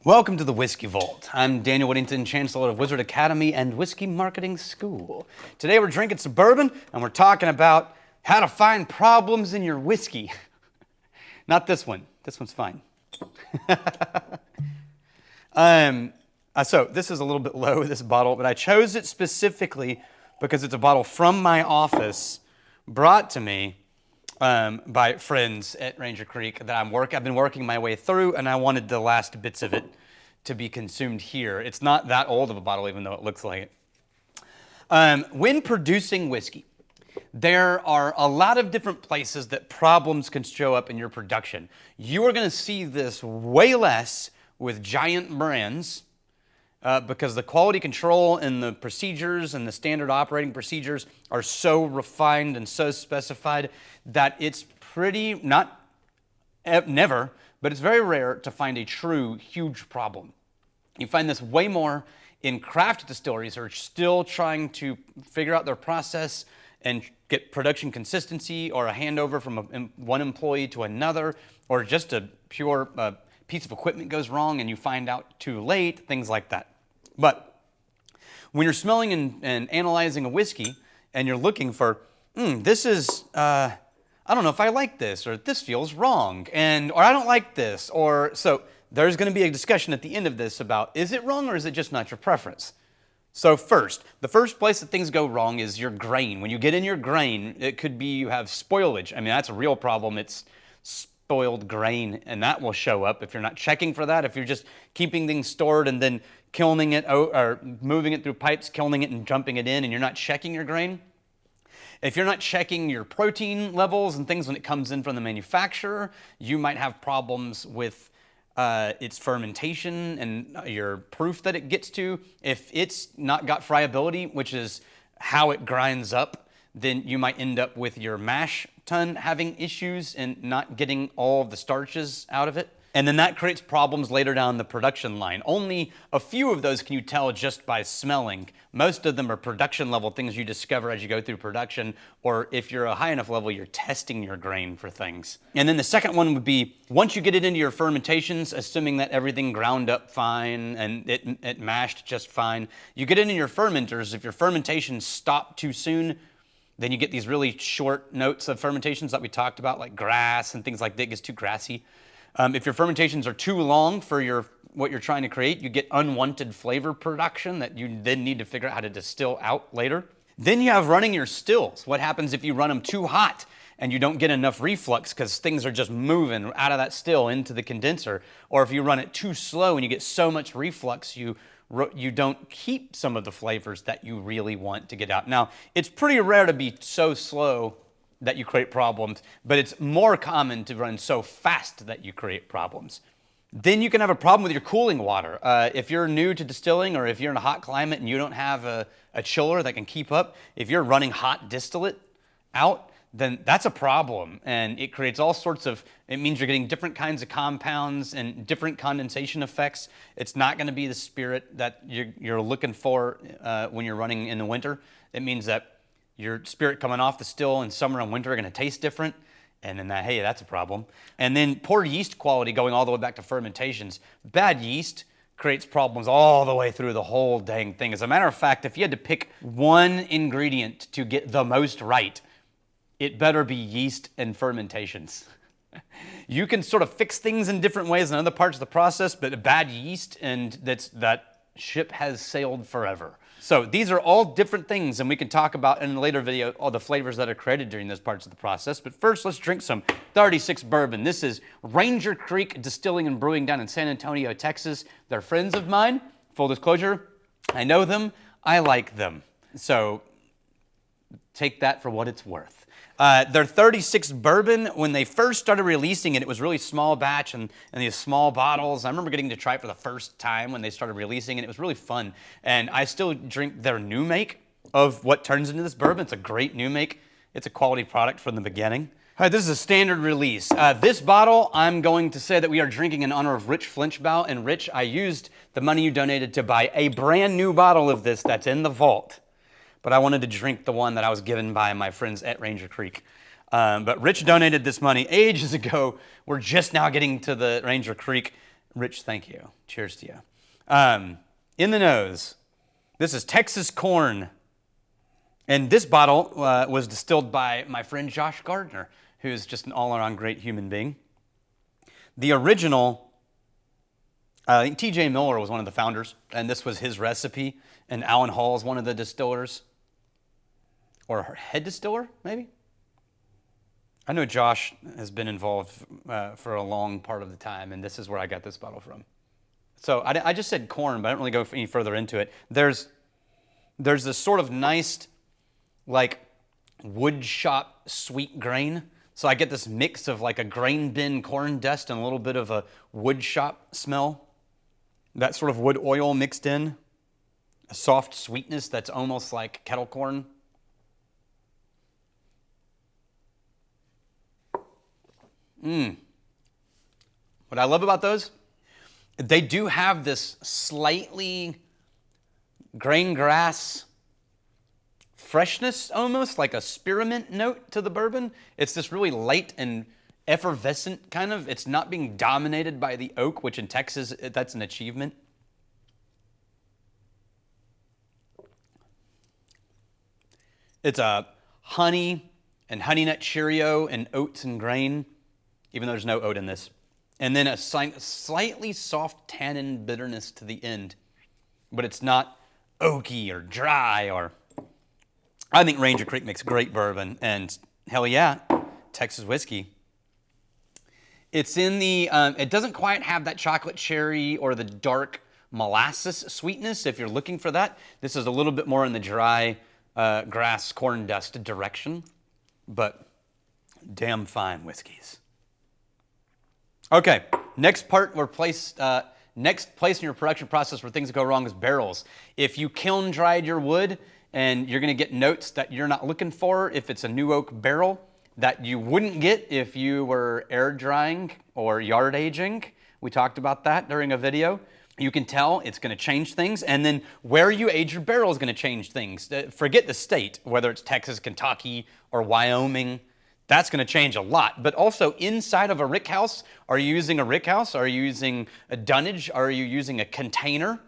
Welcome to the Whiskey Vault. I'm Daniel Whittington, Chancellor of Wizard Academy and Whiskey Marketing School. Today we're drinking some bourbon and we're talking about how to find problems in your whiskey. Not this one. This one's fine. So this is a little bit low, this bottle, but I chose it specifically because it's a bottle from my office brought to me by friends at Ranger Creek that I've been working my way through, and I wanted the last bits of it to be consumed here. It's not that old of a bottle, even though it looks like it. When producing whiskey, there are a lot of different places that problems can show up in your production. You are going to see this way less with giant brands because the quality control and the procedures and the standard operating procedures are so refined and so specified that it's never, but it's very rare to find a true huge problem. You find this way more in craft distilleries who are still trying to figure out their process and get production consistency, or a handover from one employee to another, or just a pure piece of equipment goes wrong and you find out too late, things like that. But when you're smelling and analyzing a whiskey and you're looking for, this is, I don't know if I like this, or this feels wrong, or I don't like this, or so there's going to be a discussion at the end of this about, is it wrong or is it just not your preference? So the first place that things go wrong is your grain. When you get in your grain, it could be you have spoilage. I mean, that's a real problem. It's spoiled grain, and that will show up if you're not checking for that. If you're just keeping things stored and then kilning it or moving it through pipes, kilning it and dumping it in, and you're not checking your grain. If you're not checking your protein levels and things when it comes in from the manufacturer, you might have problems with its fermentation and your proof that it gets to. If it's not got friability, which is how it grinds up, then you might end up with your mash tun having issues and not getting all of the starches out of it. And then that creates problems later down the production line. Only a few of those can you tell just by smelling. Most of them are production level things you discover as you go through production, or if you're a high enough level, you're testing your grain for things. And then the second one would be, once you get it into your fermentations, assuming that everything ground up fine and it mashed just fine, you get it into your fermenters. If your fermentations stop too soon, then you get these really short notes of fermentations that we talked about, like grass and things like that. It gets too grassy. If your fermentations are too long for what you're trying to create, you get unwanted flavor production that you then need to figure out how to distill out later. Then you have running your stills. What happens if you run them too hot and you don't get enough reflux because things are just moving out of that still into the condenser? Or if you run it too slow and you get so much reflux, you don't keep some of the flavors that you really want to get out. Now, it's pretty rare to be so slow that you create problems, but it's more common to run so fast that you create problems. Then you can have a problem with your cooling water. If you're new to distilling, or if you're in a hot climate and you don't have a chiller that can keep up, if you're running hot distillate out, then that's a problem. And it creates all sorts of, it means you're getting different kinds of compounds and different condensation effects. It's not gonna be the spirit that you're looking for when you're running in the winter. It means that your spirit coming off the still in summer and winter are gonna taste different. And then that's a problem. And then poor yeast quality, going all the way back to fermentations. Bad yeast creates problems all the way through the whole dang thing. As a matter of fact, if you had to pick one ingredient to get the most right, it better be yeast and fermentations. You can sort of fix things in different ways in other parts of the process, but a bad yeast, and that ship has sailed forever. So these are all different things, and we can talk about in a later video all the flavors that are created during those parts of the process. But first, let's drink some 36 bourbon. This is Ranger Creek Distilling and Brewing down in San Antonio, Texas. They're friends of mine. Full disclosure, I know them. I like them. So take that for what it's worth. Their 36 bourbon, when they first started releasing it, it was really small batch and these small bottles. I remember getting to try it for the first time when they started releasing it. It was really fun. And I still drink their new make of what turns into this bourbon. It's a great new make. It's a quality product from the beginning. All right, this is a standard release. This bottle, I'm going to say that we are drinking in honor of Rich Flinchbaugh. And Rich, I used the money you donated to buy a brand new bottle of this that's in the vault. But I wanted to drink the one that I was given by my friends at Ranger Creek. But Rich donated this money ages ago. We're just now getting to the Ranger Creek Rich, thank you. Cheers to you. In the nose, this is Texas corn. And this bottle was distilled by my friend Josh Gardner, who's just an all-around great human being. The original, I think T.J. Miller was one of the founders, and this was his recipe. And Alan Hall is one of the distillers, or head distiller, maybe? I know Josh has been involved for a long part of the time, and this is where I got this bottle from. So I just said corn, but I don't really go any further into it. There's this sort of nice, like, wood shop sweet grain. So I get this mix of like a grain bin corn dust and a little bit of a wood shop smell. That sort of wood oil mixed in. A soft sweetness that's almost like kettle corn. What I love about those, they do have this slightly grain grass freshness, almost like a spearmint note to the bourbon. It's this really light and effervescent kind of. It's not being dominated by the oak, which in Texas, that's an achievement. It's a honey and honey nut Cheerio and oats and grain, even though there's no oat in this. And then a slightly soft tannin bitterness to the end. But it's not oaky or dry or... I think Ranger Creek makes great bourbon, and hell yeah, Texas whiskey. It's in the, it doesn't quite have that chocolate cherry or the dark molasses sweetness if you're looking for that. This is a little bit more in the dry grass corn dust direction, but damn fine whiskeys. Okay, next part next place in your production process where things go wrong is barrels. If you kiln dried your wood, and you're going to get notes that you're not looking for if it's a new oak barrel that you wouldn't get if you were air drying or yard aging. We talked about that during a video. You can tell it's going to change things, and then where you age your barrel is going to change things. Forget the state, whether it's Texas, Kentucky, or Wyoming. That's going to change a lot. But also inside of a rick house, are you using a rick house? Are you using a dunnage? Are you using a container?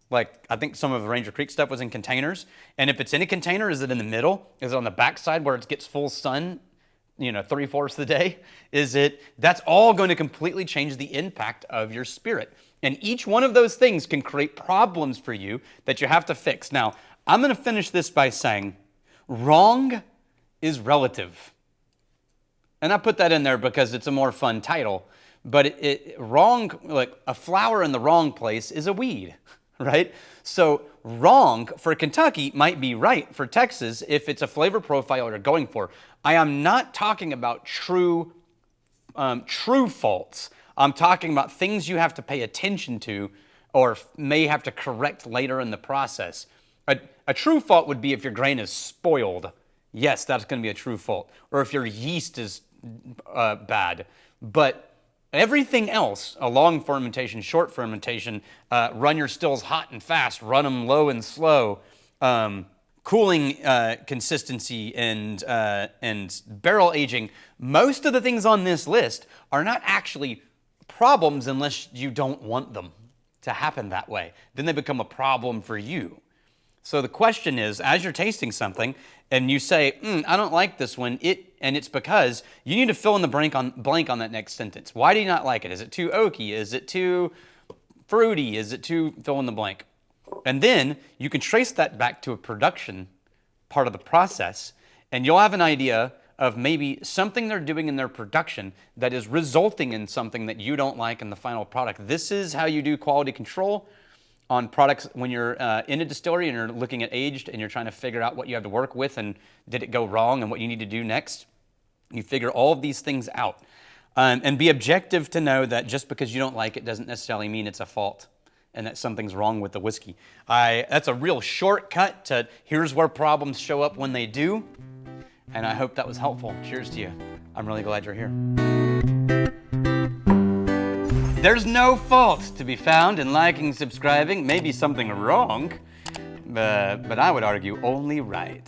Like, I think some of the Ranger Creek stuff was in containers. And if it's in a container, is it in the middle? Is it on the back side where it gets full sun, 3/4 of the day? That's all going to completely change the impact of your spirit. And each one of those things can create problems for you that you have to fix. Now, I'm going to finish this by saying, wrong is relative. And I put that in there because it's a more fun title. But wrong, like a flower in the wrong place is a weed. Right? So wrong for Kentucky might be right for Texas if it's a flavor profile you're going for. I am not talking about true faults. I'm talking about things you have to pay attention to or may have to correct later in the process. A true fault would be if your grain is spoiled. Yes, that's going to be a true fault. Or if your yeast is bad. But everything else, a long fermentation, short fermentation, run your stills hot and fast, run them low and slow, cooling consistency and barrel aging. Most of the things on this list are not actually problems unless you don't want them to happen that way. Then they become a problem for you. So the question is, as you're tasting something and you say, I don't like this one, and it's because you need to fill in the blank on that next sentence. Why do you not like it? Is it too oaky? Is it too fruity? Is it too fill in the blank? And then you can trace that back to a production part of the process, and you'll have an idea of maybe something they're doing in their production that is resulting in something that you don't like in the final product. This is how you do quality control on products when you're in a distillery and you're looking at aged and you're trying to figure out what you have to work with and did it go wrong and what you need to do next. You figure all of these things out and be objective to know that just because you don't like it doesn't necessarily mean it's a fault and that something's wrong with the whiskey. That's a real shortcut to here's where problems show up when they do. And I hope that was helpful. Cheers to you. I'm really glad you're here. There's no fault to be found in liking, subscribing, maybe something wrong, but I would argue only right.